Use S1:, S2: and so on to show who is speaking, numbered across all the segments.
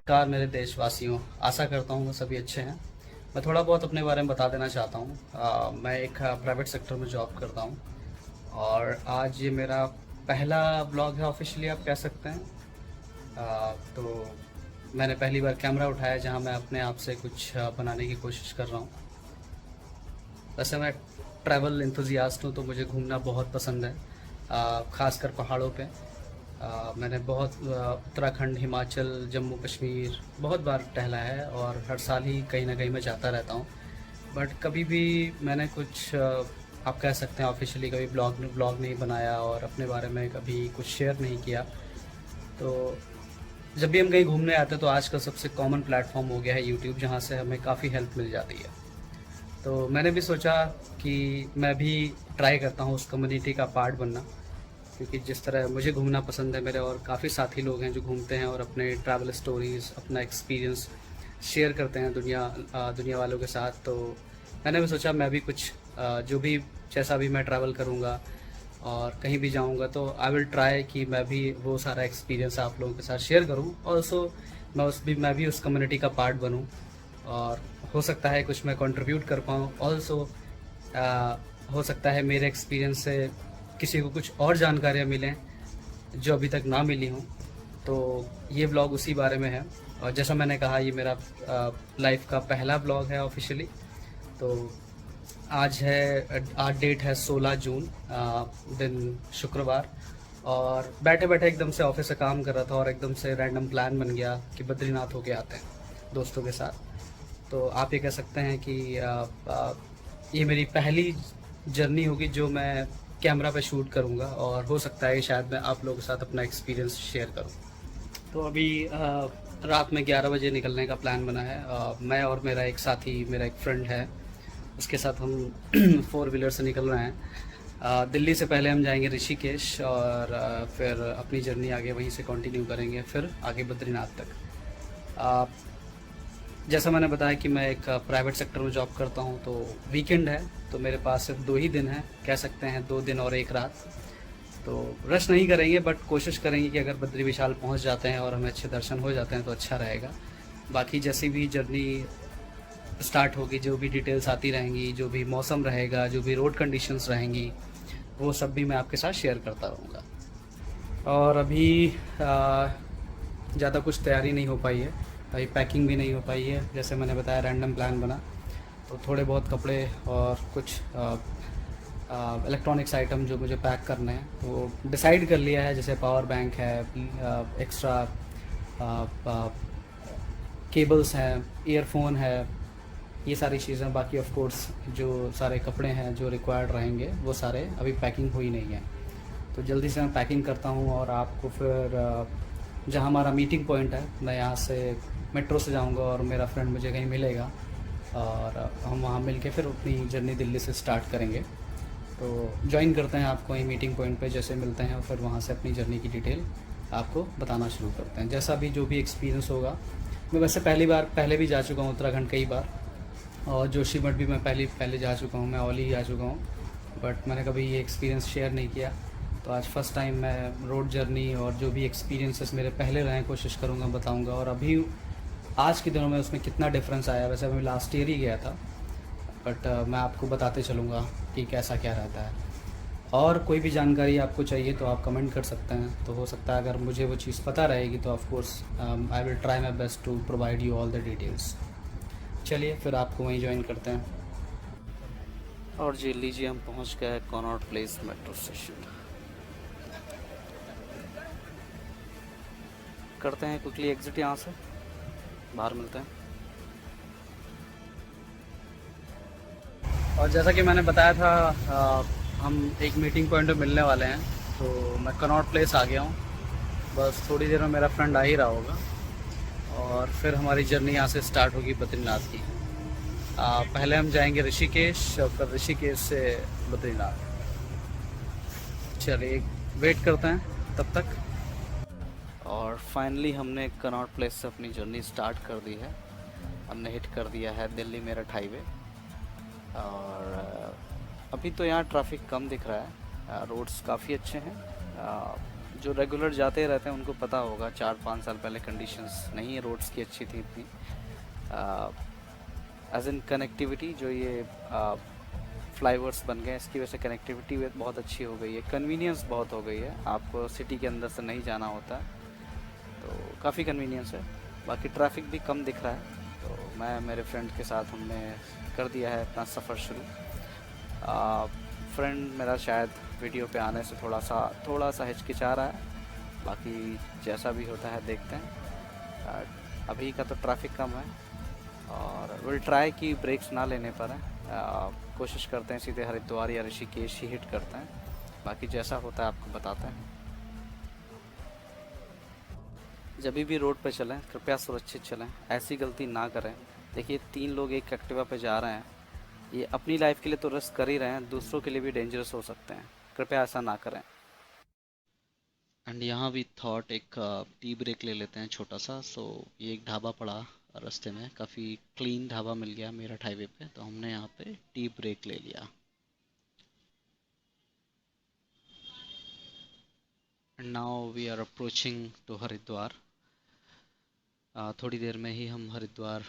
S1: नमस्कार मेरे देशवासियों, आशा करता हूँ वो सभी अच्छे हैं। मैं थोड़ा बहुत अपने बारे में बता देना चाहता हूँ। मैं एक प्राइवेट सेक्टर में जॉब करता हूँ और आज ये मेरा पहला ब्लॉग है, ऑफिशियली आप कह सकते हैं। तो मैंने पहली बार कैमरा उठाया जहाँ मैं अपने आप से कुछ बनाने की कोशिश कर रहा हूँ। वैसे मैं ट्रैवल इंथुजियास्ट हूँ, तो मुझे घूमना बहुत पसंद है, ख़ासकर पहाड़ों पे। मैंने बहुत उत्तराखंड, हिमाचल, जम्मू कश्मीर बहुत बार टहला है और हर साल ही कहीं ना कहीं मैं जाता रहता हूँ। बट कभी भी मैंने कुछ आप कह सकते हैं ऑफिशियली कभी ब्लॉग नहीं बनाया और अपने बारे में कभी कुछ शेयर नहीं किया। तो जब भी हम कहीं घूमने आते हैं तो आज का सबसे कॉमन प्लेटफॉर्म हो गया है यूट्यूब, जहाँ से हमें काफ़ी हेल्प मिल जाती है। तो मैंने भी सोचा कि मैं भी ट्राई करता हूँ उस कम्युनिटी का पार्ट बनना, क्योंकि जिस तरह मुझे घूमना पसंद है, मेरे और काफ़ी साथी लोग हैं जो घूमते हैं और अपने ट्रैवल स्टोरीज़, अपना एक्सपीरियंस शेयर करते हैं दुनिया वालों के साथ। तो मैंने भी सोचा मैं भी कुछ जो भी जैसा भी मैं ट्रैवल करूँगा और कहीं भी जाऊँगा तो आई विल ट्राई कि मैं भी वो सारा एक्सपीरियंस आप लोगों के साथ शेयर करूँ। और सो मैं भी उस कम्युनिटी का पार्ट बनूँ और हो सकता है कुछ मैं कंट्रीब्यूट कर पाऊँ। ऑल्सो हो सकता है मेरे एक्सपीरियंस से किसी को कुछ और जानकारियाँ मिलें जो अभी तक ना मिली हों। तो ये ब्लॉग उसी बारे में है। और जैसा मैंने कहा, ये मेरा लाइफ का पहला ब्लॉग है ऑफिशियली। तो आज डेट है 16 जून, दिन शुक्रवार। और बैठे बैठे एकदम से ऑफिस से काम कर रहा था और एकदम से रैंडम प्लान बन गया कि बद्रीनाथ होके आते हैं दोस्तों के साथ। तो आप ये कह सकते हैं कि ये मेरी पहली जर्नी होगी जो मैं कैमरा पे शूट करूँगा और हो सकता है कि शायद मैं आप लोगों के साथ अपना एक्सपीरियंस शेयर करूँ। तो अभी रात में 11 बजे निकलने का प्लान बना है। मैं और मेरा एक साथी, मेरा एक फ्रेंड है, उसके साथ हम फोर व्हीलर से निकल रहे हैं। दिल्ली से पहले हम जाएंगे ऋषिकेश और फिर अपनी जर्नी आगे वहीं से कंटिन्यू करेंगे, फिर आगे बद्रीनाथ तक। अ, जैसा मैंने बताया कि मैं एक प्राइवेट सेक्टर में जॉब करता हूँ, तो वीकेंड है तो मेरे पास सिर्फ 2 ही दिन हैं, कह सकते हैं 2 दिन और 1 रात। तो रश नहीं करेंगे, बट कोशिश करेंगे कि अगर बद्री विशाल पहुँच जाते हैं और हमें अच्छे दर्शन हो जाते हैं तो अच्छा रहेगा। बाकी जैसी भी जर्नी स्टार्ट होगी, जो भी डिटेल्स आती रहेंगी, जो भी मौसम रहेगा, जो भी रोड कंडीशंस रहेंगी, वो सब भी मैं आपके साथ शेयर करता रहूँगा। और अभी ज़्यादा कुछ तैयारी नहीं हो पाई है, अभी पैकिंग भी नहीं हो पाई है। जैसे मैंने बताया रैंडम प्लान बना, तो थोड़े बहुत कपड़े और कुछ इलेक्ट्रॉनिक्स आइटम जो मुझे पैक करने हैं तो डिसाइड कर लिया है। जैसे पावर बैंक है, एक्स्ट्रा केबल्स हैं, ईयरफोन है, ये सारी चीज़ें। बाकी ऑफ कोर्स जो सारे कपड़े हैं जो रिक्वायर्ड रहेंगे वो सारे अभी पैकिंग हुई नहीं है। तो जल्दी से मैं पैकिंग करता हूँ और आपको फिर जहाँ हमारा मीटिंग पॉइंट है, मैं यहाँ से मेट्रो से जाऊँगा और मेरा फ्रेंड मुझे कहीं मिलेगा और हम वहाँ मिल के फिर अपनी जर्नी दिल्ली से स्टार्ट करेंगे। तो ज्वाइन करते हैं आपको वहीं मीटिंग पॉइंट पे जैसे मिलते हैं और फिर वहाँ से अपनी जर्नी की डिटेल आपको बताना शुरू करते हैं। जैसा भी जो भी एक्सपीरियंस होगा, मैं वैसे पहले भी जा चुका हूँ उत्तराखंड कई बार, और जोशीमठ भी मैं पहले जा चुका हूँ, मैं औली जा चुका हूँ, बट मैंने कभी ये एक्सपीरियंस शेयर नहीं किया। तो आज फर्स्ट टाइम मैं रोड जर्नी और जो भी एक्सपीरियंसेस मेरे पहले रहे कोशिश करूँगा, बताऊँगा। और अभी आज के दिनों में उसमें कितना डिफरेंस आया। वैसे मैं लास्ट ईयर ही गया था, बट मैं आपको बताते चलूँगा कि कैसा क्या रहता है। और कोई भी जानकारी आपको चाहिए तो आप कमेंट कर सकते हैं। तो हो सकता है अगर मुझे वो चीज़ पता रहेगी तो of course I will try my best to provide you all the details. चलिए फिर आपको वहीं ज्वाइन करते हैं। और जी लीजिए, हम पहुंच गए कॉनॉट प्लेस मेट्रो स्टेशन। करते हैं क्विकली एग्जिट, यहाँ से बाहर मिलते हैं। और जैसा कि मैंने बताया था, हम एक मीटिंग पॉइंट पे मिलने वाले हैं। तो मैं कनॉट प्लेस आ गया हूँ, बस थोड़ी देर में मेरा फ्रेंड आ ही रहा होगा और फिर हमारी जर्नी यहाँ से स्टार्ट होगी बद्रीनाथ की। पहले हम जाएंगे ऋषिकेश और फिर ऋषिकेश से बद्रीनाथ। चलिए वेट करते हैं तब तक। और फाइनली हमने कनॉट प्लेस से अपनी जर्नी स्टार्ट कर दी है। हमने हिट कर दिया है दिल्ली मेरठ हाईवे। और अभी तो यहाँ ट्रैफिक कम दिख रहा है, रोड्स काफ़ी अच्छे हैं। जो रेगुलर जाते रहते हैं उनको पता होगा, 4-5 साल पहले कंडीशंस नहीं है रोड्स की अच्छी थी इतनी। एज इन कनेक्टिविटी जो ये फ्लाईओवर्स बन गए इसकी वजह से कनेक्टिविटी बहुत अच्छी हो गई है, कन्वीनियंस बहुत हो गई है, आपको सिटी के अंदर से नहीं जाना होता, तो काफ़ी कन्वीनियंस है। बाकी ट्रैफिक भी कम दिख रहा है। तो मैं मेरे फ्रेंड के साथ हमने कर दिया है अपना सफ़र शुरू। फ्रेंड मेरा शायद वीडियो पे आने से थोड़ा सा हिचकिचा रहा है, बाकी जैसा भी होता है देखते हैं। अभी का तो ट्रैफिक कम है और विल ट्राई कि ब्रेक्स ना लेने पर कोशिश करते हैं सीधे हरिद्वार या ऋषिकेश ही हिट करते हैं, बाकी जैसा होता है आपको बताते हैं। जब भी रोड पे चलें कृपया सुरक्षित चलें, ऐसी गलती ना करें। देखिए 3 लोग एक एक्टिवा पे जा रहे हैं, ये अपनी लाइफ के लिए तो रिस्क कर ही रहे हैं, दूसरों के लिए भी डेंजरस हो सकते हैं, कृपया ऐसा ना करें। एंड यहाँ भी थॉट एक टी ब्रेक ले लेते हैं छोटा सा। सो ये एक ढाबा पड़ा रास्ते में, काफ़ी क्लीन ढाबा मिल गया मेरठ हाईवे पे, तो हमने यहाँ पे टी ब्रेक ले लिया। And now we are approaching to Haridwar. थोड़ी देर में ही हम हरिद्वार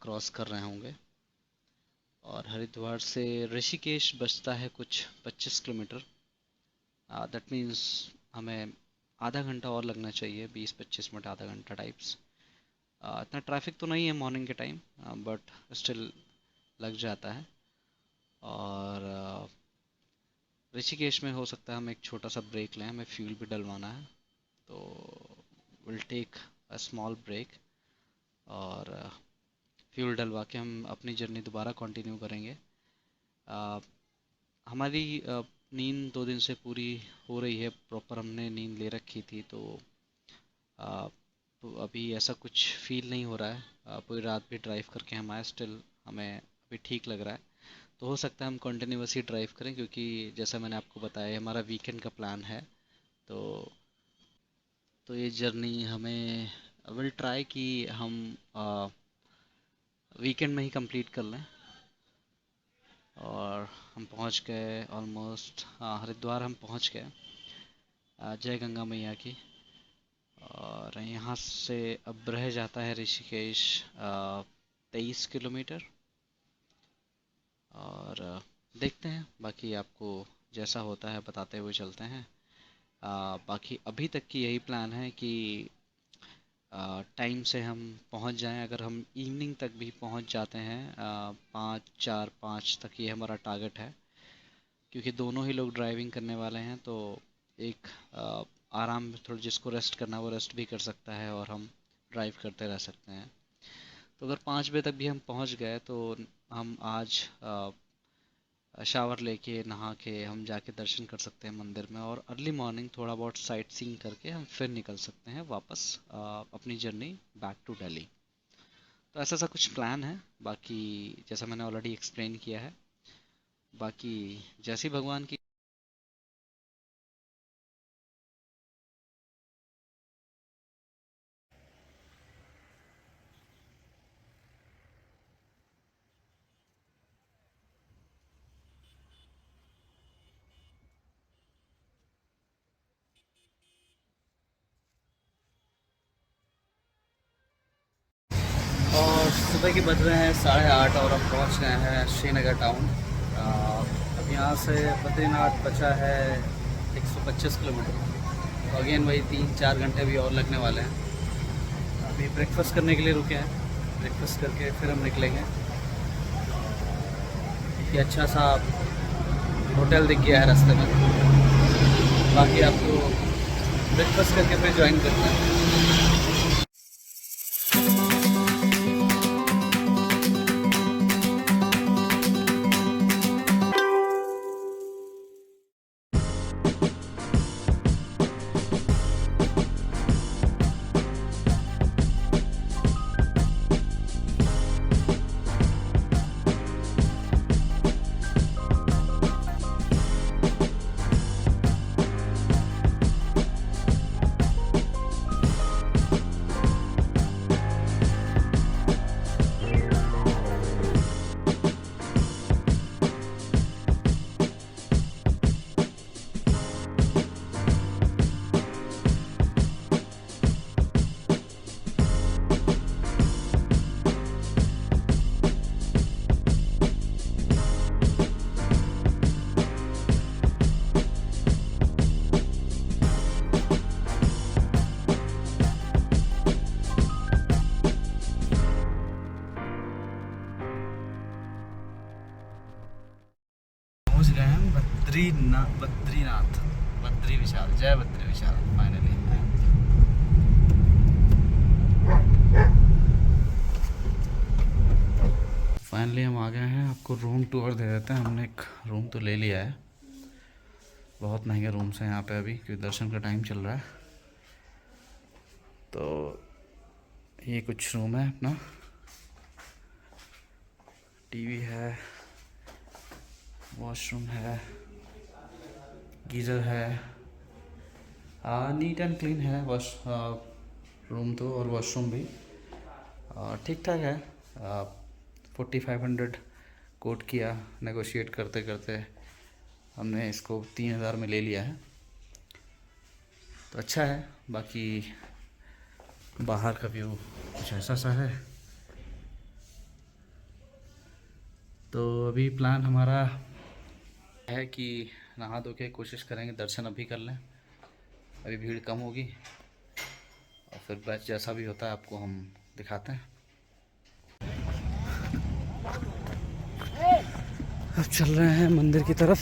S1: क्रॉस कर रहे होंगे और हरिद्वार से ऋषिकेश बचता है कुछ 25 किलोमीटर। दैट मीन्स हमें आधा घंटा और लगना चाहिए, 20-25 मिनट, आधा घंटा टाइप्स। इतना ट्रैफिक तो नहीं है मॉर्निंग के टाइम, बट स्टिल लग जाता है। और ऋषिकेश में हो सकता है हम एक छोटा सा ब्रेक लें, हमें फ्यूल भी डलवाना है, तो will take a small break और फ्यूल डलवा के हम अपनी जर्नी दोबारा कंटिन्यू करेंगे। हमारी नींद 2 दिन से पूरी हो रही है, प्रॉपर हमने नींद ले रखी थी, तो अभी ऐसा कुछ फील नहीं हो रहा है। पूरी रात भी ड्राइव करके हम आए, स्टिल हमें अभी ठीक लग रहा है। तो हो सकता है हम कंटिन्यूअसली ड्राइव करें, क्योंकि जैसा मैंने आपको बताया हमारा वीकेंड का प्लान है। तो ये जर्नी हमें विल ट्राई कि हम वीकेंड में ही कंप्लीट कर लें। और हम पहुंच गए ऑलमोस्ट, हरिद्वार हम पहुंच गए, जय गंगा मैया की। और यहाँ से अब रह जाता है ऋषिकेश 23 किलोमीटर। और देखते हैं, बाकी आपको जैसा होता है बताते हुए चलते हैं। बाकी अभी तक की यही प्लान है कि टाइम से हम पहुंच जाएं। अगर हम इवनिंग तक भी पहुंच जाते हैं, 5 तक ये हमारा टारगेट है, क्योंकि दोनों ही लोग ड्राइविंग करने वाले हैं, तो एक आराम, थोड़ा जिसको रेस्ट करना है वो रेस्ट भी कर सकता है और हम ड्राइव करते रह सकते हैं। तो अगर 5 बजे तक भी हम पहुंच गए तो हम आज शावर लेके नहा के हम जाके दर्शन कर सकते हैं मंदिर में, और अर्ली मॉर्निंग थोड़ा बहुत साइट सीइंग करके हम फिर निकल सकते हैं वापस अपनी जर्नी बैक टू दिल्ली। तो ऐसा सा कुछ प्लान है, बाकी जैसा मैंने ऑलरेडी एक्सप्लेन किया है, बाकी जैसी भगवान की। और सुबह के बज रहे हैं 8:30 और हम पहुंच गए हैं श्रीनगर टाउन। अब यहाँ से बद्रीनाथ बचा है 125 किलोमीटर, तो अगेन वही 3-4 घंटे भी और लगने वाले हैं। अभी ब्रेकफास्ट करने के लिए रुके हैं, ब्रेकफास्ट करके फिर हम निकलेंगे। ये अच्छा सा होटल दिख गया है रास्ते में, बाकी आपको ब्रेकफास्ट करके फिर ज्वाइन करते हैं। बद्रीनाथ, बद्री विशाल, जय बद्री विशाल। फाइनली हम आ गए हैं। आपको रूम टूर दे देते हैं। हमने एक रूम तो ले लिया है। बहुत महंगे रूम्स हैं यहाँ पे अभी, क्योंकि दर्शन का टाइम चल रहा है। तो ये कुछ रूम है अपना। टीवी है, वॉशरूम है, गीज़र है, नीट एंड क्लीन है रूम तो, और वॉशरूम भी ठीक ठाक है। 4500 कोट किया, नेगोशिएट करते करते हमने इसको 3000 में ले लिया है। तो अच्छा है। बाकी बाहर का व्यू कुछ ऐसा सा है। तो अभी प्लान हमारा है कि नहा धो के कोशिश करेंगे दर्शन अभी कर लें। अभी भीड़ कम होगी और फिर बैच जैसा भी होता है आपको हम दिखाते हैं। अब चल रहे हैं मंदिर की तरफ।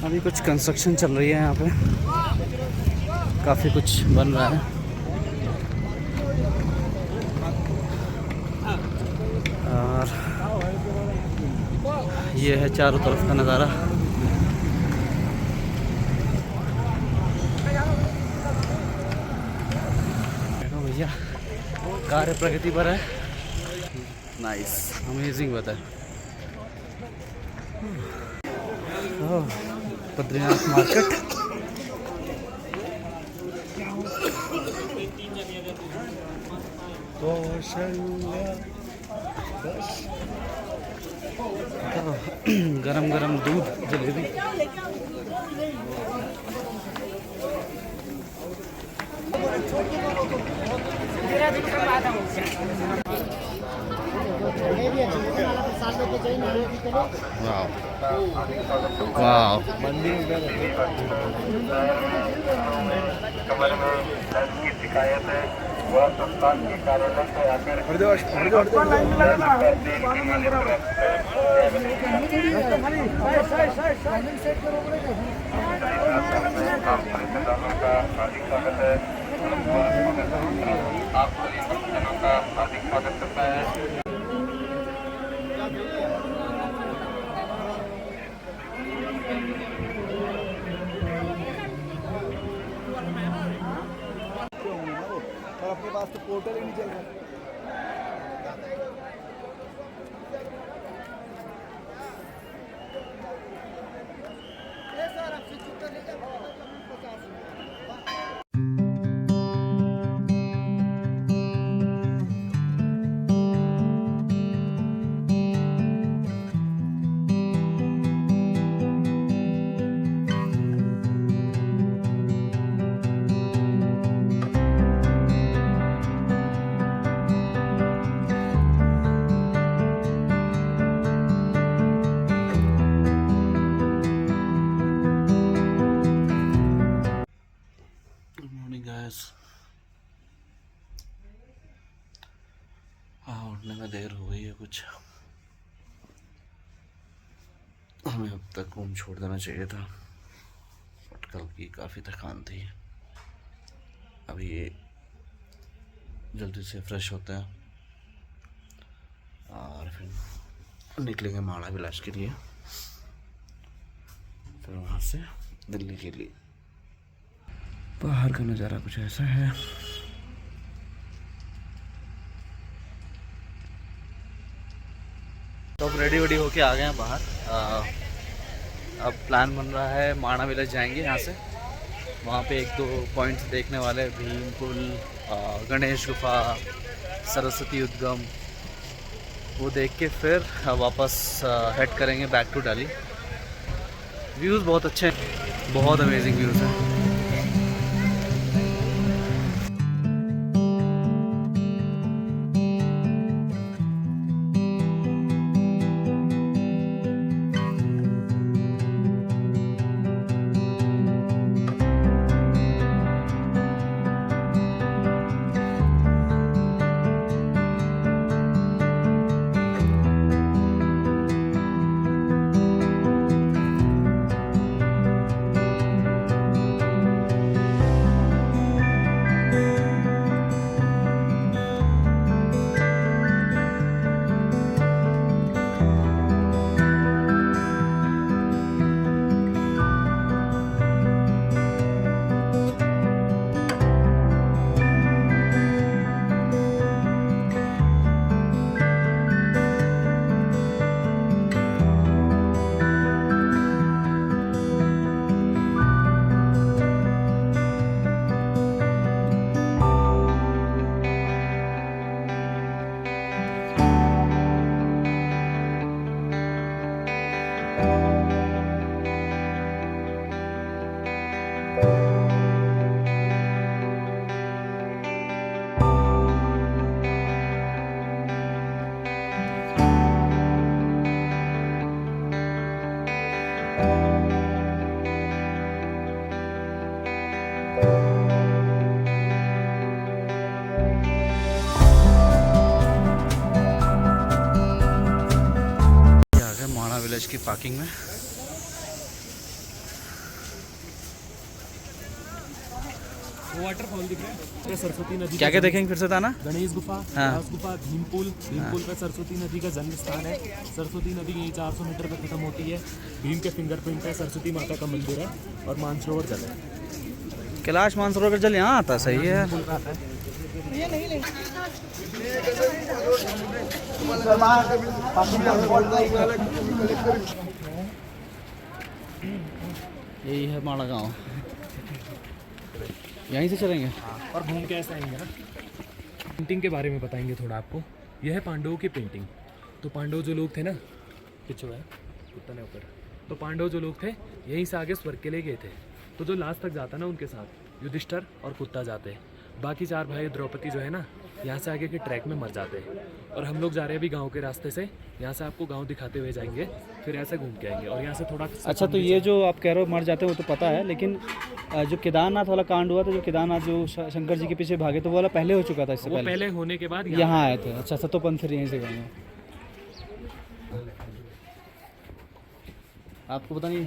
S1: अभी कुछ कंस्ट्रक्शन चल रही है यहाँ पे, काफ़ी कुछ बन रहा है। और ये है चारों तरफ का नज़ारा। देखो भैया, कार्य प्रगति पर है। नाइस, अमेजिंग बता। बद्रीनाथ मार्केट। गरम गरम दूध, जलेबी। वाह, कमल में दर्द की शिकायत है, वह संस्थान के कार्यालय से आकर हार्दिक स्वागत है। आपको जनों का हार्दिक स्वागत करता है।
S2: अपने पास तो पोर्टल ही नहीं चल रहा।
S1: उठने में देर हो गई है कुछ। हमें अब तक रूम छोड़ देना चाहिए था, बट कल की काफ़ी थकान थी। अभी जल्दी से फ्रेश होते हैं और फिर निकलेंगे माड़ा विलास के लिए, फिर वहाँ से दिल्ली के लिए। बाहर का नज़ारा कुछ ऐसा है। तो अब रेडी वेडी होके आ गए हैं बाहर। अब प्लान बन रहा है माणा विलेज जाएंगे यहाँ से। वहाँ पे 1-2 पॉइंट्स देखने वाले, भीम पुल, गणेश गुफा, सरस्वती उद्गम, वो देख के फिर वापस हेड करेंगे बैक टू दिल्ली। व्यूज़ बहुत अच्छे हैं, बहुत अमेजिंग व्यूज़ हैं। माणा विलेज की पार्किंग में
S3: वाटरफॉल दिख रहा है, सरस्वती नदी।
S1: क्या क्या देखेंगे फिर से था ना?
S3: गणेश गुफा,
S1: हाँ।
S3: व्यास गुफा, भीमपुल पे सरस्वती नदी का जन्म स्थान है। सरस्वती नदी यहीं 400 मीटर पे खत्म होती है। भीम के फिंगरप्रिंट है, सरस्वती माता का मंदिर है और मानसरोवर जल है।
S1: कैलाश मानसरोवर जल यहाँ आता, सही है।
S3: पुल का आता है।
S1: यही है माणा गाँव, यहीं से चलेंगे।
S3: और घूम के ऐसे आएंगे ना। पेंटिंग के बारे में बताएंगे थोड़ा आपको। यह है पांडवों की पेंटिंग। तो पांडव जो लोग थे ना, पीछे है कुत्ता ने ऊपर, तो पांडव जो लोग थे यहीं से आगे स्वर्ग के लिए गए थे। तो जो लास्ट तक जाता ना उनके साथ युधिष्ठिर और कुत्ता जाते। बाकी 4 भाई द्रौपदी जो है ना यहाँ से आगे के ट्रैक में मर जाते हैं। और हम लोग जा रहे हैं अभी गांव के रास्ते से। यहाँ से आपको गांव दिखाते हुए जाएंगे, फिर ऐसे घूम के आएंगे और यहाँ से थोड़ा।
S1: अच्छा, तो ये जो आप कह रहे हो मर जाते हो वो तो पता है, लेकिन जो केदारनाथ वाला कांड हुआ था, जो केदारनाथ जो शंकर जी के पीछे भागे, तो वो वाला पहले हो चुका था, इससे
S3: वो
S1: पहले
S3: पहले होने के बाद
S1: यहाँ आए थे। अच्छा, सतोपंथ फिर यहीं से गए। आपको पता नहीं,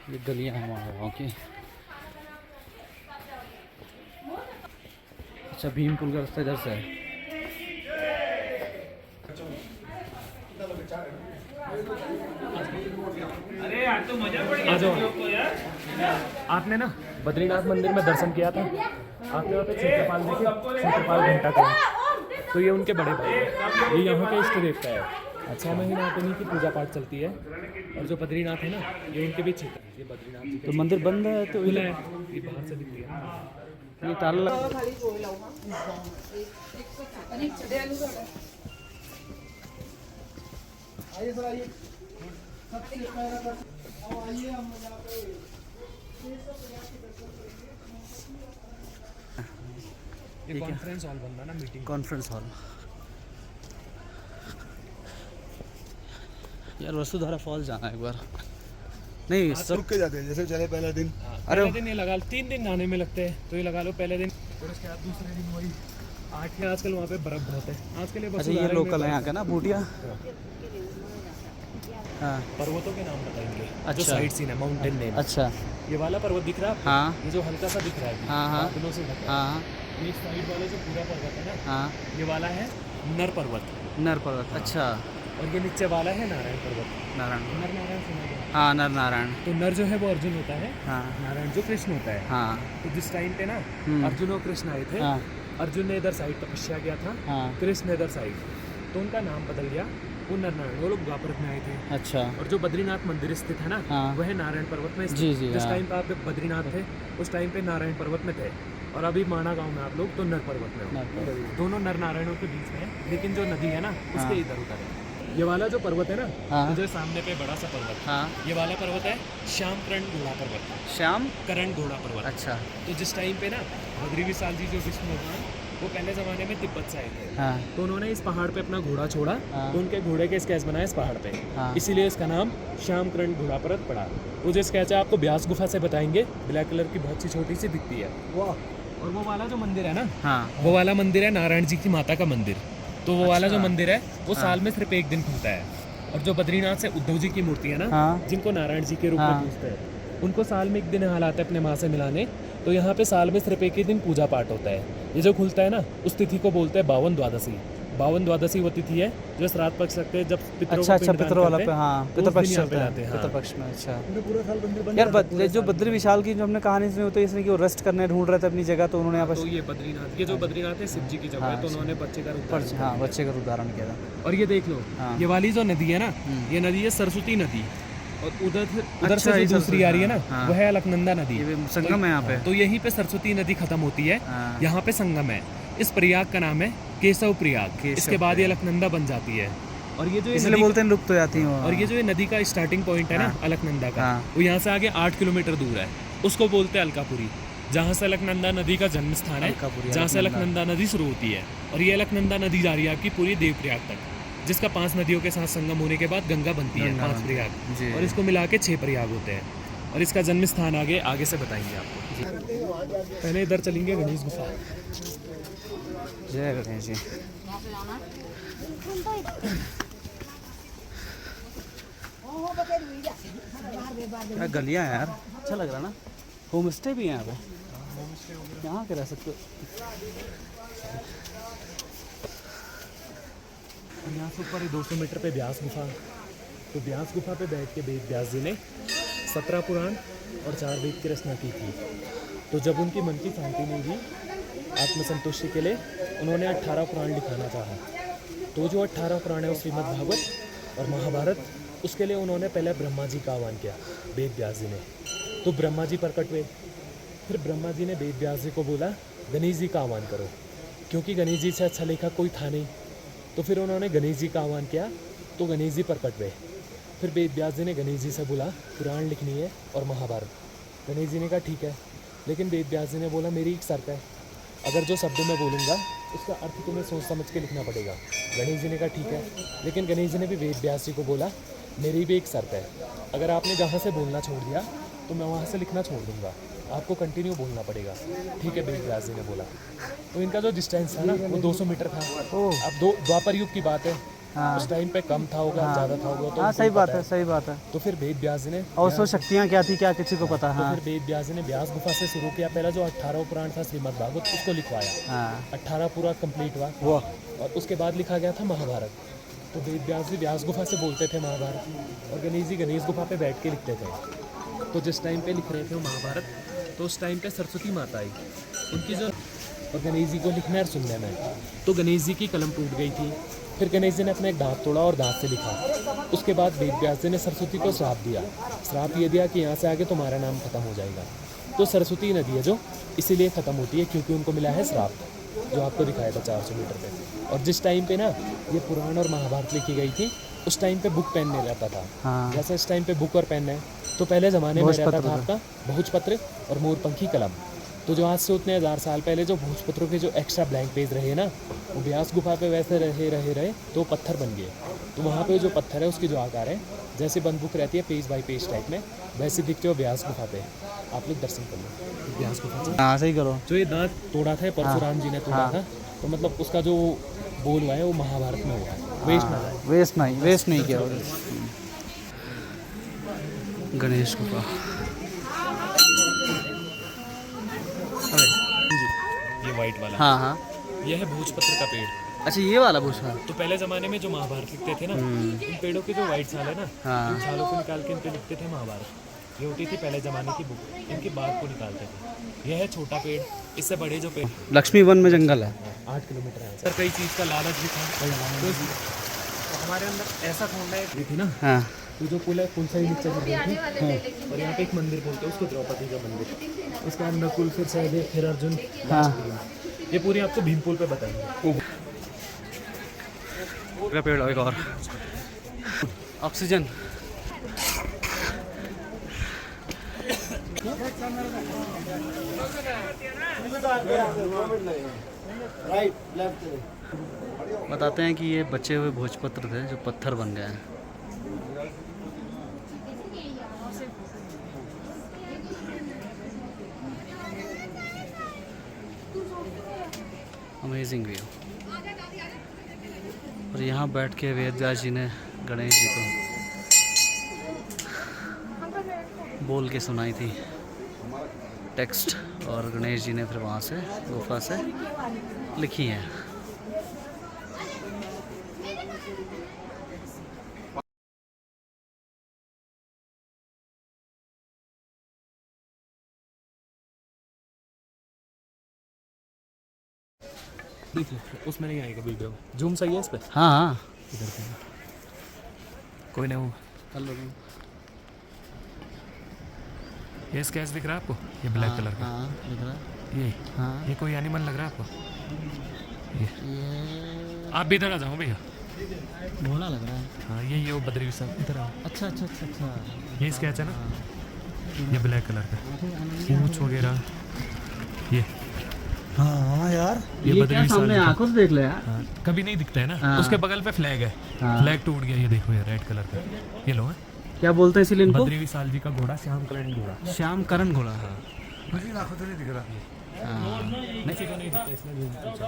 S1: ये गलियाँ हैं हमारे गाँव की। अच्छा, भीम पुल का रास्ता इधर से है।
S3: आ जाओ। आपने ना बद्रीनाथ मंदिर में दर्शन किया था, आपने वहाँ पे क्षेत्रपाल देखे, क्षेत्रपाल घंटा का। तो ये उनके बड़े भाई हैं, ये यहाँ के इष्ट देवता है। अच्छा, महीना आते नहीं की पूजा पाठ चलती है। और जो बद्रीनाथ है ना, ये उनके भी क्षेत्र है। ये बद्रीनाथ जी
S1: तो मंदिर बंद है तो
S3: खुला है, ये बाहर से दिखती है।
S1: ये ताला लगा।
S2: आइए सर, आइए। सबसे पहले कर आओ, आइए हम यहाँ पे
S3: ये कॉन्फ्रेंस हॉल बनना ना, मीटिंग
S1: कॉन्फ्रेंस हॉल। यार वसुधारा फॉल जाना है एक बार। नहीं सब
S2: रुक के जाते हैं, जैसे चले पहला दिन।
S3: पहले दिन ये लगा लो, 3 दिन नहाने में लगते हैं, तो ये लगा लो पहले दिन। और उसके बाद दूसरे दिन वही 8 में। आजकल वहाँ पे बर्फ बहुत है आजकल। ये
S1: अच्छा, ये लोकल है यहाँ का ना, बूटिया। हाँ,
S3: पर्वतों के नाम बताएंगे।
S1: अच्छा।
S3: जो साइड सीन है, माउंटेन नेम।
S1: अच्छा,
S3: ये वाला पर्वत दिख रहा है आपको?
S1: हाँ
S3: ये जो हल्का सा दिख रहा है,
S1: हाँ हाँ
S3: बादलों से ढका है।
S1: हाँ
S3: ये साइड वाला जो पूरा पर्वत है ना,
S1: हाँ,
S3: ये वाला है नर पर्वत।
S1: नर पर्वत। अच्छा,
S3: और ये नीचे वाला है नारायण पर्वत।
S1: नारायण।
S3: नर नारायण सुना गया?
S1: हाँ, नर नारायण।
S3: तो नर जो है वो अर्जुन होता है,
S1: हाँ
S3: नारायण जो कृष्ण होता है।
S1: हाँ
S3: तो जिस टाइम पे ना अर्जुन और कृष्ण आए थे,
S1: हाँ
S3: अर्जुन ने इधर साइड तपस्या किया था,
S1: हाँ।
S3: कृष्ण इधर साइड, तो उनका नाम बदल गया। वो नर नारायण, वो लोग द्वापर में आए थे।
S1: अच्छा,
S3: और जो बद्रीनाथ मंदिर स्थित है ना,
S1: हाँ।
S3: वह नारायण पर्वत में स्थित।
S1: जी जी,
S3: जिस
S1: हाँ।
S3: टाइम पे आप बद्रीनाथ थे उस टाइम पे नारायण पर्वत में थे। और अभी माणा गांव में आप लोग तो नर पर्वत में हो।
S1: नर पर्वत।
S3: दोनों नर नारायणों के बीच में है, लेकिन जो नदी है ना
S1: हाँ।
S3: उसके इधर उधर है। ये वाला जो पर्वत है ना,
S1: हाँ।
S3: तो जो सामने पे बड़ा सा पर्वत,
S1: हाँ,
S3: ये वाला पर्वत है श्याम करण घोड़ा पर्वत।
S1: श्याम
S3: करण घोड़ा पर्वत।
S1: अच्छा,
S3: तो जिस टाइम पे ना बद्री विशाल जी जो विष्णु भगवान, वो पहले ज़माने में तिब्बत से आए थे।
S1: हाँ
S3: तो उन्होंने इस पहाड़ पे अपना घोड़ा छोड़ा,
S1: हाँ।
S3: तो उनके घोड़े के स्केच बनाए इस पहाड़ पे।
S1: हाँ।
S3: इसीलिए इसका नाम श्याम करण घोड़ा पर्वत पड़ा। वो जो स्केच है आपको व्यास गुफा से बताएंगे, ब्लैक कलर की बहुत सी छोटी सी दिखती है।
S2: वाह,
S3: और वो वाला जो मंदिर है ना,
S1: हाँ
S3: वो वाला मंदिर है नारायण जी की माता का मंदिर। तो वो वाला जो
S1: अच्छा।
S3: मंदिर है वो
S1: हाँ।
S3: साल में सिर्फ एक दिन खुलता है। और जो बद्रीनाथ से उद्धव जी की मूर्ति है ना,
S1: हाँ।
S3: जिनको नारायण जी के रूप
S1: हाँ।
S3: में पूजते हैं, उनको साल में एक दिन यहाँ लाते हैं अपने माँ से मिलाने। तो यहाँ पे साल में सिर्फ एक ही दिन पूजा पाठ होता है। ये जो खुलता है ना, उस तिथि को बोलते हैं 52 द्वादशी। 52 द्वादशी वो तिथि है जो श्राद्ध पक्ष लगते हैं, जब पितरों
S1: अच्छा
S3: को
S1: अच्छा,
S3: पिंडदान
S1: पितर वाला
S3: करते
S1: पे,
S3: हैं,
S1: हाँ
S3: तो उस
S1: पितरपक्ष
S3: दिन यहाँ पे
S1: चलता
S3: लाते
S1: है,
S3: हैं, हाँ।
S1: पितरपक्ष में। अच्छा
S2: पूरा साल मंदिर बंद
S1: यार,
S2: रहता है।
S1: जो बद्री विशाल की जो हमने कहानी सुनी होती है, इसमें कि वो रेस्ट करने ढूंढ रहे थे अपनी जगह, तो उन्होंने यहाँ
S3: तो
S1: पर
S3: ये बद्रीनाथ, ये जो बद्रीनाथ है शिव जी की जगह है, तो उन्होंने बच्चे का रूप धारण
S1: हाँ बच्चे का रूप धारण किया था।
S3: और ये देख लो,
S1: हाँ।
S3: ये वाली जो नदी है ना, ये नदी है सरस्वती नदी। और उधर
S1: अच्छा,
S3: से
S1: ये
S3: जो दूसरी आ रही है ना,
S1: हाँ।
S3: वह है अलकनंदा नदी।
S1: ये संगम है यहाँ पे।
S3: तो यहीं पे सरस्वती नदी खत्म होती है,
S1: हाँ।
S3: यहाँ पे संगम है। इस प्रयाग का नाम है केशव प्रयाग।
S1: केशव
S3: इसके बाद ये
S1: प्रयाग।
S3: अलकनंदा बन जाती है। और ये जो ये
S1: इसलिए
S3: नदी
S1: बोलते हैं लुप्त हो जाती हैं वो।
S3: और ये जो ये नदी का स्टार्टिंग पॉइंट है ना
S1: हाँ।
S3: अलकनंदा का,
S1: हाँ।
S3: वो यहाँ से आगे 8 किलोमीटर दूर है। उसको बोलते हैं अलकापुरी, जहाँ से अलकनंदा नदी का जन्म स्थान है,
S1: अलकापुरी,
S3: जहाँ से
S1: अलकनंदा।
S3: अलकनंदा नदी शुरू होती है। और ये अलकनंदा नदी जा रही है आपकी पूरी देवप्रयाग तक, जिसका 5 नदियों के साथ संगम होने के बाद गंगा बनती है,
S1: गंगा
S3: 5
S1: बनती है।
S3: प्रयाग,
S1: जी।
S3: और इसको मिला के 6 प्रयाग होते हैं। और इसका जन्म स्थान आगे से बताएंगे आपको। पहले इधर चलेंगे गणेश गुफा।
S1: जय गणेश जी। क्या गलियाँ हैं यार, अच्छा लग रहा ना। होम स्टे भी है यहाँ पे, यहाँ के रह सकते हो।
S3: यहाँ से ऊपर 200 मीटर पे व्यास गुफा। तो व्यास गुफा पे बैठ के वेद व्यास जी ने 17 पुराण और 4 वेद की रचना की थी। तो जब उनकी मन की शांति नहीं हुई, आत्मसंतुष्टि के लिए उन्होंने 18 पुराण लिखाना चाहा। तो जो 18 पुराण है वो श्रीमद् भागवत और महाभारत, उसके लिए उन्होंने पहले ब्रह्मा जी का आह्वान किया, वेद व्यास जी ने। तो ब्रह्मा जी प्रकट हुए। फिर ब्रह्मा जी ने वेद व्यास जी को बोला गणेश जी का आह्वान करो, क्योंकि गणेश जी से अच्छा लेखा कोई था नहीं। तो फिर उन्होंने गणेश जी का आह्वान किया, तो गणेश जी प्रकट हुए। फिर वेद व्यास जी ने गणेश जी से बोला पुराण लिखनी है और महाभारत। गणेश जी ने कहा ठीक है, लेकिन वेद व्यास जी ने बोला मेरी एक शर्त है, अगर जो शब्द मैं बोलूँगा उसका अर्थ तुम्हें सोच समझ के लिखना पड़ेगा। गणेश जी ने कहा ठीक है, लेकिन गणेश जी ने भी वेद व्यास जी को बोला मेरी भी एक शर्त है, अगर आपने जहाँ से बोलना छोड़ दिया तो मैं वहाँ से लिखना छोड़ दूँगा, आपको कंटिन्यू बोलना पड़ेगा। ठीक है, वेद व्यास जी ने बोला। तो इनका जो डिस्टेंस था ना वो 200 मीटर था। अब द्वापर युग की बात है,
S1: हाँ।
S3: उस टाइम पे कम था होगा, ज़्यादा था होगा, तो
S1: हाँ,
S3: उनको
S1: सही
S3: भी
S1: बात
S3: पता
S1: है, सही बात है।
S3: तो फिर वेद व्यास जी ने
S1: और उसमें शक्तियाँ क्या थी, क्या किसी को पता।
S3: तो
S1: हाँ
S3: फिर वेद व्यास जी ने व्यास गुफा से शुरू किया। पहला जो 18 पुराण था श्रीमद् भागवत, उसको लिखवाया।
S1: हाँ
S3: 18 पूरा कंप्लीट हुआ
S1: वो
S3: और उसके बाद लिखा गया था महाभारत। तो वेद व्यास जी व्यास गुफा से बोलते थे महाभारत, और गणेश जी गणेश गुफा पे बैठ के लिखते थे। तो जिस टाइम पे लिख रहे थे वो महाभारत, तो उस टाइम पे सरस्वती माता आई, उनकी जो, और गणेश जी को लिखना है सुनने में, तो गणेश जी की कलम टूट गई थी। फिर गणेश जी ने अपना एक दांत तोड़ा और दांत से लिखा। उसके बाद वेद व्यास जी ने सरस्वती को श्राप दिया। श्राप ये दिया कि यहाँ से आगे तुम्हारा नाम खत्म हो जाएगा। तो सरस्वती नदी है जो इसीलिए ख़त्म होती है क्योंकि उनको मिला है श्राप, जो आपको दिखाया था 400 मीटर पे। और जिस टाइम पे ना ये पुराण और महाभारत लिखी गई थी, उस टाइम पे बुक पेन नहीं रहता था।
S1: हाँ।
S3: जैसे इस टाइम पे बुक और पेन है, तो पहले ज़माने में रहता
S1: भोजपत्र
S3: था आपका भोजपत्र और मोरपंखी कलम। तो जो आज से उतने 1000 साल पहले जो भोजपत्रों के जो एक्स्ट्रा ब्लैंक पेज रहे ना, वो व्यास गुफा पे वैसे रहे तो पत्थर बन गए। तो वहाँ पे जो पत्थर है उसकी जो आकार है, जैसे बंद बुक रहती है पेज बाय पेज टाइप में, वैसे दिखते हो व्यास गुफा पे। आप लोग दर्शन कर लो व्यास गुफा से।
S1: हाँ सही करो।
S3: जो ये दांत तोड़ा था परशुराम जी ने तोड़ा था, तो मतलब उसका जो बोल हुआ है वो महाभारत में हुआ है, वेस्ट ना जाए।
S1: वेस्ट नहीं किया। गणेश गुफा।
S3: ये वाइट वाला,
S1: हाँ हाँ।
S3: ये है भोजपत्र का पेड़।
S1: अच्छा ये वाला भूसा।
S3: तो पहले ज़माने में जो महाभारत लिखते थे ना, इन पेड़ों के जो वाइट छाल है ना,
S1: हाँ।
S3: इन छालों को निकाल के इन पे लिखते थे महाभारत। ये होती थी पहले ज़माने की बुक, इनकी बात को निकालते थे। यह है छोटा पेड़, इससे बड़े जो पेड़
S1: लक्ष्मी वन में जंगल है।
S3: 8 किलोमीटर है सर। कई चीज़ का लालच भी था, तो हमारे अंदर ऐसा खोलना है थी ना,
S1: हाँ
S3: तो जो पुल है पुल से ही नीचे गिर गई थी। और यहाँ पे एक मंदिर बोलते हैं उसको, द्रौपदी का मंदिर। उसके बाद नकुल, फिर सहदेव, फिर अर्जुन।
S1: हाँ।
S3: ये पूरी आपको भीमपुल पे बताएंगे।
S1: का पेड़ एक और ऑक्सीजन।
S2: Right left.
S1: बताते हैं कि ये बचे हुए भोजपत्र थे जो पत्थर बन गए हैं। Amazing view. और यहाँ बैठ के वेद व्यास जी ने गणेश जी को बोल के सुनाई थी टेक्स्ट, और गणेश जी ने फिर वहाँ से गुफा से लिखी हैं।
S3: उसमें नहीं आएगा वीडियो, जूम सही है इस पे।
S1: हाँ हाँ
S3: इधर पे कोई नहीं। वो
S1: कर लो।
S3: ये स्केच दिख रहा है आपको, ये ब्लैक कलर का।
S1: हाँ दिख रहा है।
S3: ये
S1: हाँ
S3: ये कोई एनिमल लग रहा है आपको?
S1: ये
S3: आप भी इधर आ जाओ भैया।
S1: भोला लग रहा है।
S3: हाँ ये वो बद्री साहब इधर आओ।
S1: अच्छा अच्छा अच्छा अच्छा।
S3: ये स्केच है ना, ये ब्लैक कलर का पूंछ वगैरह, ये
S2: हाँ यार,
S3: ये
S1: क्या
S3: बद्री
S1: सामने
S3: विशाल
S1: आंखों से देख ले यार।
S3: हाँ, कभी नहीं दिखता है ना।
S1: हाँ।
S3: उसके बगल पे फ्लैग है,
S1: हाँ।
S3: फ्लैग टूट गया, ये देखो ये रेड कलर का, ये लो है
S1: क्या बोलते हैं इसीलिए इनको?
S3: बद्री विशाल जी का घोड़ा, श्याम करण घोड़ा।
S1: श्याम करण घोड़ा।
S3: हाँ,
S2: मुझे आंखों से नहीं दिख रहा।
S3: किसी को नहीं दिखता इसलिए zoom पूछा।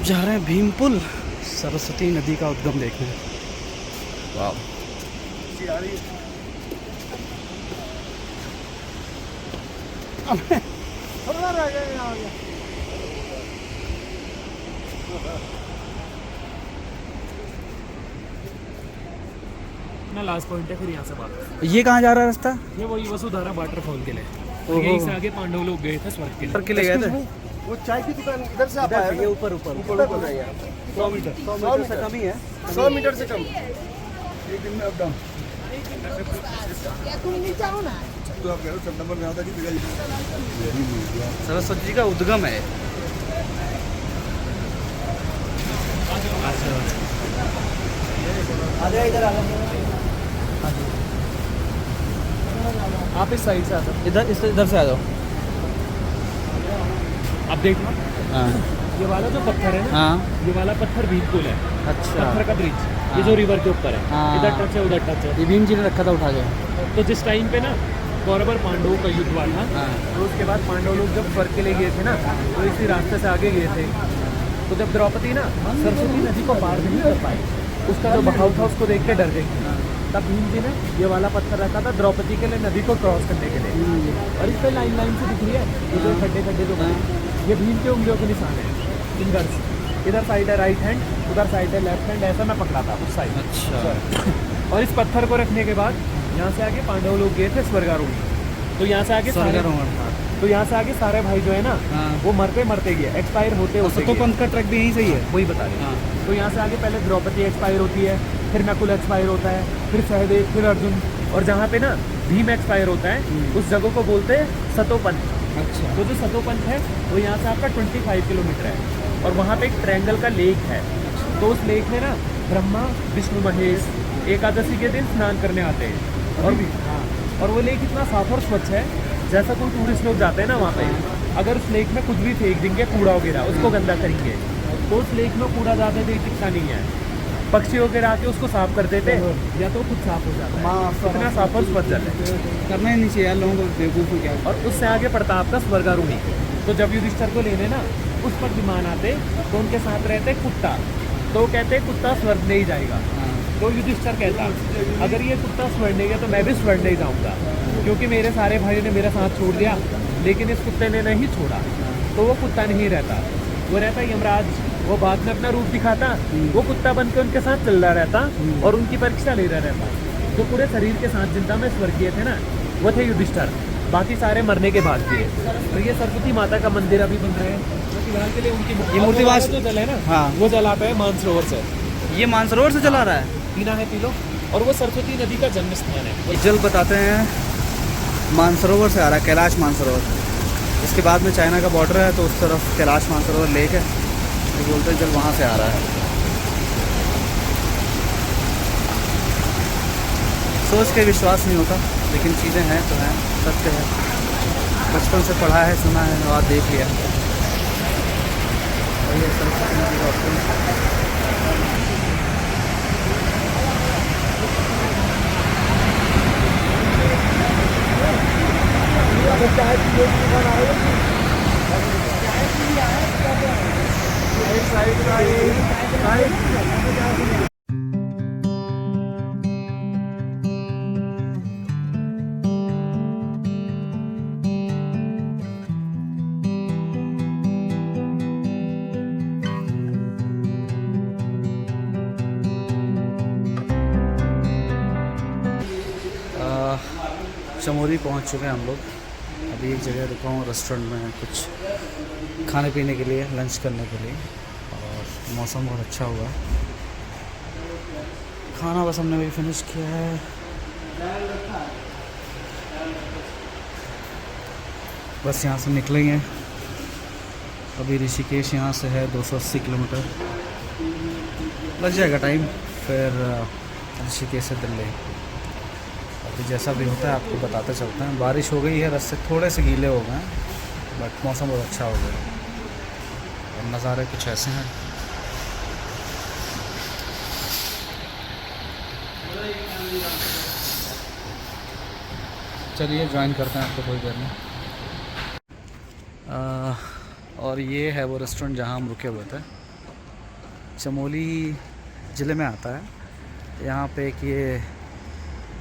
S1: जा रहे हैं भीमपुल, सरस्वती नदी का उद्गम देखने। वाह,
S2: थोड़ा रह गया यहाँ आगे।
S3: ना लास्ट पॉइंट है, फिर यहाँ से बात।
S1: ये कहाँ जा रहा है रास्ता?
S3: ये वही वसुधारा वाटरफॉल के लिए।
S1: ओहो।
S3: यहीं से आगे पांडव लोग गए थे स्वर्ग के लिए।
S1: के लिए गए थे।
S2: वो चाय की दुकान इधर से आप आए
S1: ये ऊपर ऊपर
S2: ऊपर ऊपर है यार। 100 मीटर,
S1: 100 मीटर से कम ही है।
S2: 100 मीटर से कम। एक दिन में अप डाउन। तो आप कह रहे हो सितंबर में आता कि दिखाई?
S1: सरस्वती जी का उद्गम है।
S3: आप इस साइड से आते हो।
S1: इधर से आ जाओ।
S3: अब देखना,
S1: हाँ
S3: ये वाला जो पत्थर है ना,
S1: हाँ,
S3: ये वाला पत्थर भीमपुल है,
S1: अच्छा।
S3: पत्थर का ब्रिज।
S1: हाँ।
S3: ये जो रिवर के ऊपर है,
S1: हाँ।
S3: इधर टच है उधर टच है।
S1: ये भीम जी ने रखा था उठा के।
S3: तो जिस टाइम पे ना कौरव और पांडवों का युद्ध हुआ था,
S1: हाँ।
S3: तो उसके बाद पांडव लोग जब स्वर्ग के लिए गए थे ना, तो इसी रास्ते से आगे गए थे। तो जब द्रौपदी ना सरस्वती नदी को पार नहीं कर पाई, उसका जो बहाव था उसको देख के डर गई। तब भीम जी ने ये वाला पत्थर रखा था द्रौपदी के लिए, नदी को क्रॉस करने के लिए। और इस पे लाइन लाइन से दिख रही है, ये जो खड्डे खड्डे जो बने, ये भीम के उंगलियों के निशान है, फिंगर्स। इधर साइड है राइट हैंड, उधर साइड है लेफ्ट हैंड, ऐसा मैं पकड़ा था उस साइड।
S1: अच्छा।
S3: और इस पत्थर को रखने के बाद यहाँ से आगे पांडव लोग गए थे स्वर्गारोहण। तो यहाँ से आगे सारे, तो यहाँ से आगे सारे भाई जो है ना,
S1: हाँ।
S3: वो मरते मरते गए, एक्सपायर होते होते
S1: तो
S3: गए।
S1: पंथ का ट्रैक भी यहीं सही है।
S3: वही बता रहे हैं।
S1: हाँ।
S3: तो यहाँ से आगे पहले द्रौपदी एक्सपायर होती है, फिर नकुल एक्सपायर होता है, फिर सहदेव, फिर अर्जुन, और जहाँ पे ना भीम एक्सपायर होता है उस जगह को बोलते हैं सतोपंथ।
S1: अच्छा।
S3: तो जो सतोपंथ है वो यहाँ से आपका 25 किलोमीटर है, और वहाँ पे एक ट्रायंगल का लेक है। तो उस लेक में ना ब्रह्मा विष्णु महेश एकादशी के दिन स्नान करने आते हैं। और भी हाँ, और वो लेक इतना साफ और स्वच्छ है, जैसा कोई टूरिस्ट लोग जाते हैं ना वहाँ पे, अगर उस लेक में कुछ भी फेंक देंगे कूड़ा वगैरह, उसको गंदा करेंगे, तो उस लेक में कूड़ा ज़्यादा देर टिकता नहीं है। पक्षी वगैरह आके उसको साफ कर देते हैं, या तो खुद साफ हो जाता है। इतना साफ और स्वच्छ जल है,
S1: करना ही नहीं चाहिए यार लोगों को, बेवकूफ़ हो क्या।
S3: और उससे आगे पड़ता है आपका स्वर्गारोही। तो जब युधिष्ठिर को लेने ना उस पर विमान आते, तो उनके साथ रहते कुत्ता, तो कहते कुत्ता स्वर्ग नहीं जाएगा। तो युधिष्ठिर कहता अगर ये कुत्ता स्वर्ग नहीं गया तो मैं भी स्वर्ग नहीं जाऊँगा, क्योंकि मेरे सारे भाइयों ने मेरा साथ छोड़ दिया, लेकिन इस कुत्ते ने नहीं छोड़ा। तो वो कुत्ता नहीं रहता, वो रहता यमराज। वो बाद में अपना रूप दिखाता, वो कुत्ता बन के उनके साथ चल रहा रहता और उनकी परीक्षा ले रहा रहता। तो पूरे शरीर के साथ जिंदा में स्वर्गीय थे ना, वो थे युधिष्ठिर, बाकी सारे मरने के बाद थे। तो ये सरस्वती माता का मंदिर अभी बन रहे हैं, तो फिलहाल के लिए उनकी
S1: ये मूर्ति वहाँ
S3: जो जल है ना,
S1: हाँ।
S3: वो जल आता है मानसरोवर से।
S1: ये मानसरोवर से चला रहा है।
S3: पीना है पी लो। और वो सरस्वती नदी का जन्म स्थान है।
S1: ये जल बताते हैं मानसरोवर से आ रहा है, कैलाश मानसरोवर। इसके बाद में चाइना का बॉर्डर है, तो उस तरफ कैलाश मानसरोवर लेक है, तो बोलते हैं जल वहाँ से आ रहा है। सोच के विश्वास नहीं होता, लेकिन चीज़ें हैं तो हैं, सत्य है। बचपन से पढ़ा है, सुना है और देख लिया। और ये सरस्वती नदी का उद्गम। चमोली पहुंच चुके हैं हम लोग। अभी एक जगह रुका हूँ रेस्टोरेंट में, कुछ खाने पीने के लिए, लंच करने के लिए, और मौसम बहुत अच्छा हुआ। खाना बस हमने भी फिनिश किया है। बस यहाँ से निकलेंगे। अभी ऋषिकेश यहाँ से है 280 किलोमीटर, लग जाएगा टाइम। फिर ऋषिकेश से दिल्ली। अभी जैसा भी होता है आपको बताते चलते हैं। बारिश हो गई है, रास्ते थोड़े से गीले हो गए हैं, बट मौसम बहुत अच्छा हो गया और नज़ारे कुछ ऐसे हैं। चलिए ज्वाइन करते हैं आपको थोड़ी देर में। और ये है वो रेस्टोरेंट जहाँ हम रुके हुए थे। चमोली ज़िले में आता है। यहाँ पे एक ये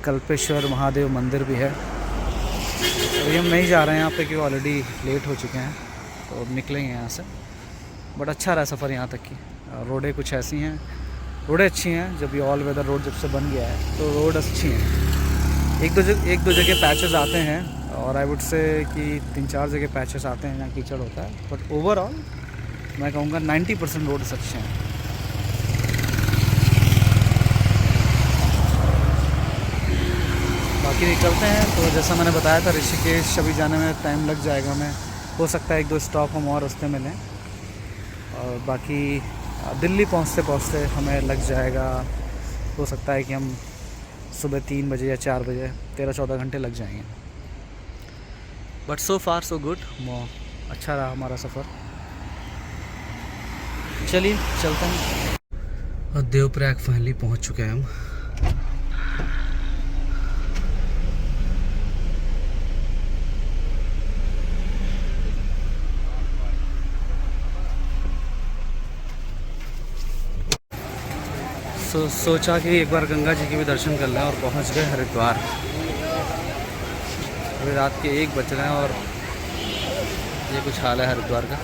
S1: कल्पेश्वर महादेव मंदिर भी है। तो हम नहीं जा रहे हैं यहाँ पे क्योंकि ऑलरेडी लेट हो चुके हैं, तो अब निकलेंगे यहाँ से। बट अच्छा रहा सफ़र यहाँ तक की। रोडें कुछ ऐसी हैं, रोडें अच्छी हैं। जब ये ऑल वेदर रोड जब से बन गया है तो रोड अच्छी हैं। एक दो जगह पैचेस आते हैं, और आई वुड से कि 3-4 जगह पैचेस आते हैं जहाँ कीचड़ होता है, बट ओवरऑल मैं कहूँगा 90% रोड्स अच्छे हैं। बाकी निकलते हैं। तो जैसा मैंने बताया था, ऋषिकेश अभी जाने में टाइम लग जाएगा हमें। हो सकता है 1-2 स्टॉप हम और रास्ते में लें, और बाकी दिल्ली पहुंचते पहुंचते हमें लग जाएगा, हो सकता है कि हम सुबह 3 बजे या 4 बजे, 13-14 घंटे लग जाएंगे। But so far so good, अच्छा रहा हमारा सफ़र। चलिए चलते हैं। और देवप्रयाग फाइनली पहुंच चुके हैं हम। सोचा कि एक बार गंगा जी के भी दर्शन कर लें, और पहुंच गए हरिद्वार। अभी रात के 1 बज रहे हैं और ये कुछ हाल है हरिद्वार का।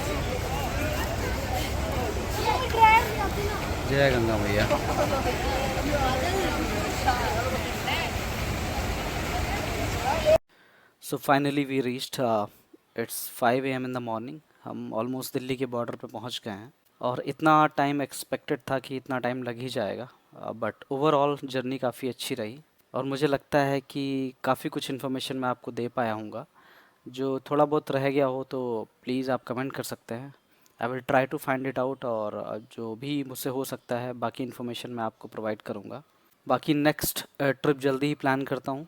S1: जय गंगा मैया। So finally we reached, it's 5 AM in the morning. हम ऑलमोस्ट दिल्ली के बॉर्डर पे पहुंच गए हैं, और इतना टाइम एक्सपेक्टेड था कि इतना टाइम लग ही जाएगा, बट ओवरऑल जर्नी काफ़ी अच्छी रही। और मुझे लगता है कि काफ़ी कुछ इन्फॉर्मेशन मैं आपको दे पाया हूँगा। जो थोड़ा बहुत रह गया हो तो प्लीज़ आप कमेंट कर सकते हैं। I will try to find it out, और जो भी मुझसे हो सकता है बाकी इन्फॉर्मेशन मैं आपको प्रोवाइड करूँगा। बाकी नेक्स्ट ट्रिप जल्दी ही प्लान करता हूँ।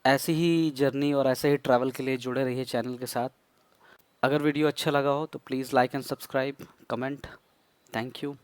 S1: ऐसी ही जर्नी और ऐसे ही ट्रैवल के लिए जुड़े रहिए चैनल के साथ। अगर वीडियो अच्छा लगा हो तो please like and subscribe, comment. Thank you.